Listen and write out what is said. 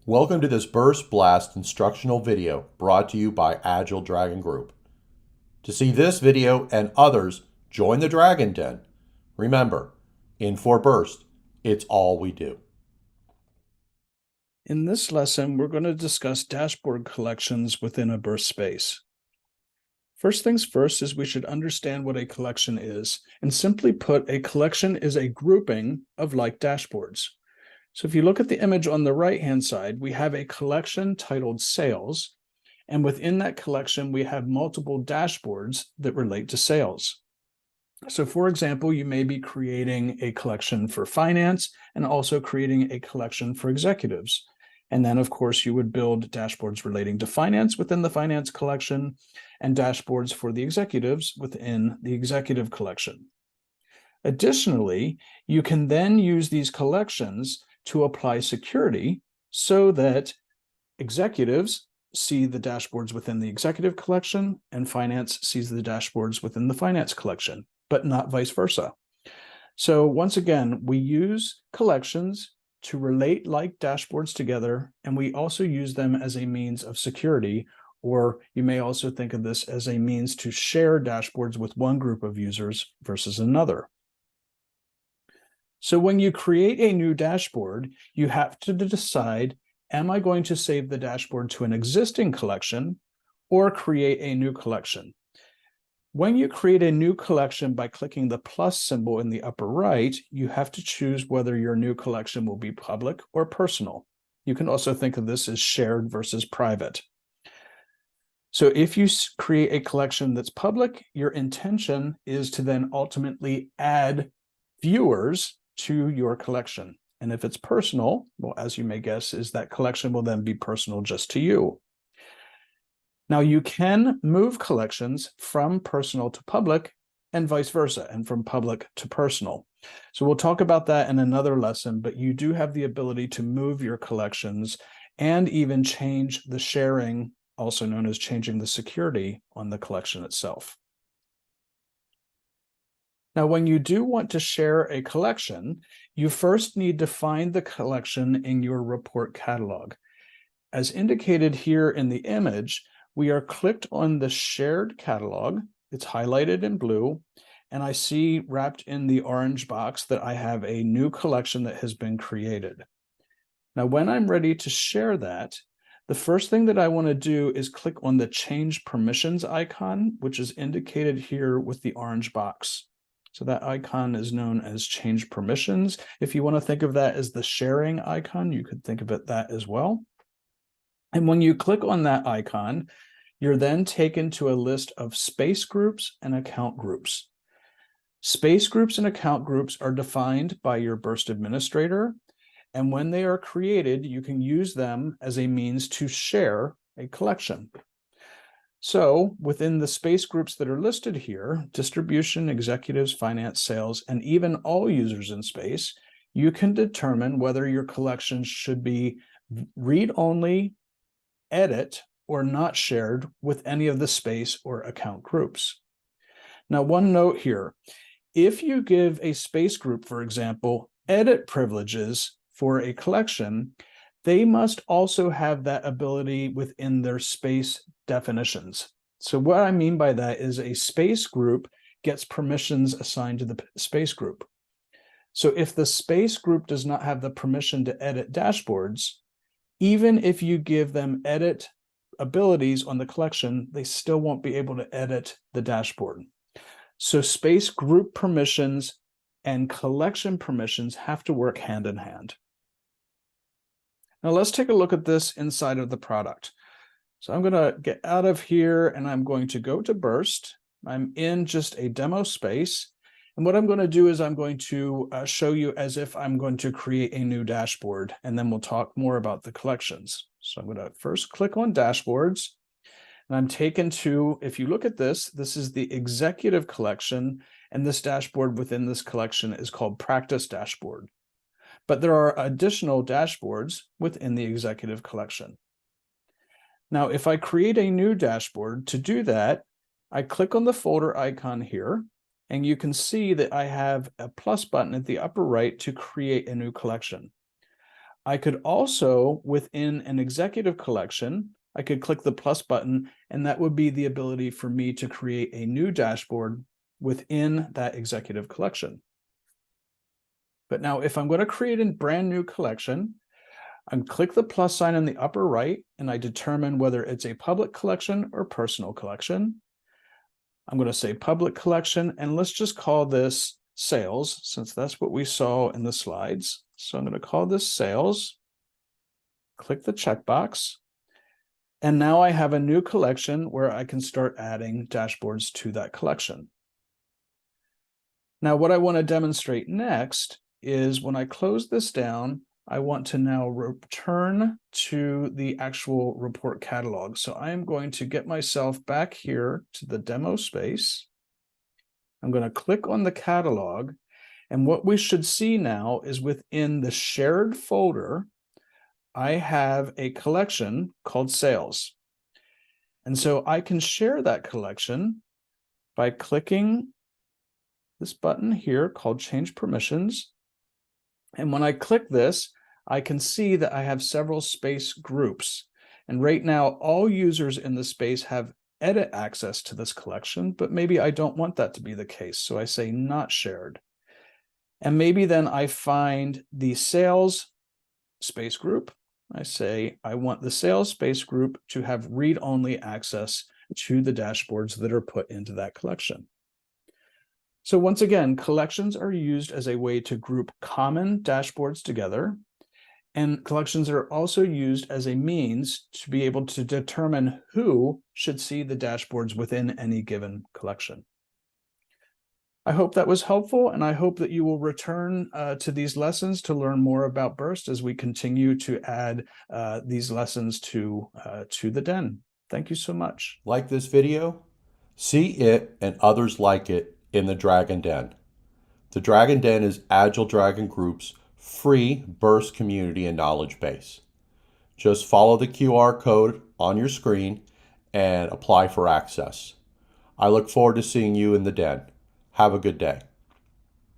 Welcome to this Burst Blast instructional video brought to you by Agile Dragon Group. To see this video and others, join the Dragon Den. Remember, Infor Burst, it's all we do. In this lesson, we're going to discuss dashboard collections within a Birst space. First things first is we should understand what a collection is. And simply put, a collection is a grouping of like dashboards. So if you look at the image on the right-hand side, we have a collection titled Sales. And within that collection, we have multiple dashboards that relate to sales. So for example, you may be creating a collection for finance and also creating a collection for executives. And then, of course, you would build dashboards relating to finance within the finance collection and dashboards for the executives within the executive collection. Additionally, you can then use these collections to apply security so that executives see the dashboards within the executive collection and finance sees the dashboards within the finance collection, but not vice versa. So once again, we use collections to relate like dashboards together, and we also use them as a means of security, or you may also think of this as a means to share dashboards with one group of users versus another. So when you create a new dashboard, you have to decide, am I going to save the dashboard to an existing collection or create a new collection? When you create a new collection by clicking the plus symbol in the upper right, you have to choose whether your new collection will be public or personal. You can also think of this as shared versus private. So if you create a collection that's public, your intention is to then ultimately add viewers to your collection. And if it's personal, well, as you may guess, is that collection will then be personal just to you. Now, you can move collections from personal to public and vice versa, and from public to personal. So we'll talk about that in another lesson, but you do have the ability to move your collections and even change the sharing, also known as changing the security on the collection itself. Now, when you do want to share a collection, you first need to find the collection in your report catalog. As indicated here in the image, we are clicked on the shared catalog. It's highlighted in blue, and I see wrapped in the orange box that I have a new collection that has been created. Now, when I'm ready to share that, the first thing that I want to do is click on the Change Permissions icon, which is indicated here with the orange box. So that icon is known as Change Permissions. If you want to think of that as the sharing icon, you could think of it that as well. And when you click on that icon, you're then taken to a list of space groups and account groups. Space groups and account groups are defined by your Birst administrator, and when they are created, you can use them as a means to share a collection. So within the space groups that are listed here, distribution, executives, finance, sales, and even all users in space, you can determine whether your collection should be read-only, edit, or not shared with any of the space or account groups. Now, one note here, if you give a space group, for example, edit privileges for a collection, they must also have that ability within their space definitions. So what I mean by that is a space group gets permissions assigned to the space group. So if the space group does not have the permission to edit dashboards, even if you give them edit abilities on the collection, they still won't be able to edit the dashboard. So space group permissions and collection permissions have to work hand in hand. Now let's take a look at this inside of the product. So I'm going to get out of here and I'm going to go to Birst. I'm in just a demo space. And what I'm going to do is I'm going to show you as if I'm going to create a new dashboard, and then we'll talk more about the collections. So I'm going to first click on dashboards, and I'm taken to, if you look at this, this is the executive collection, and this dashboard within this collection is called Practice Dashboard. But there are additional dashboards within the executive collection. Now, if I create a new dashboard, to do that, I click on the folder icon here, and you can see that I have a plus button at the upper right to create a new collection. I could also, within an executive collection, I could click the plus button, and that would be the ability for me to create a new dashboard within that executive collection. But now if I'm going to create a brand new collection, I click the plus sign in the upper right, and I determine whether it's a public collection or personal collection. I'm going to say public collection, and let's just call this sales, since that's what we saw in the slides. So I'm going to call this sales, click the checkbox, and now I have a new collection where I can start adding dashboards to that collection. Now, what I want to demonstrate next is when I close this down, I want to now return to the actual report catalog. So I am going to get myself back here to the demo space. I'm going to click on the catalog, and what we should see now is within the shared folder, I have a collection called sales. And so I can share that collection by clicking this button here called Change Permissions. And when I click this, I can see that I have several space groups. And right now, all users in the space have edit access to this collection, but maybe I don't want that to be the case. So I say not shared. And maybe then I find the sales space group. I say I want the sales space group to have read-only access to the dashboards that are put into that collection. So once again, collections are used as a way to group common dashboards together, and collections are also used as a means to be able to determine who should see the dashboards within any given collection. I hope that was helpful, and I hope that you will return to these lessons to learn more about Birst as we continue to add these lessons to the Den. Thank you so much. Like this video? See it and others like it in the Dragon Den. The Dragon Den is Agile Dragon Group's free Birst community and knowledge base. Just follow the QR code on your screen and apply for access. I look forward to seeing you in the Den. Have a good day.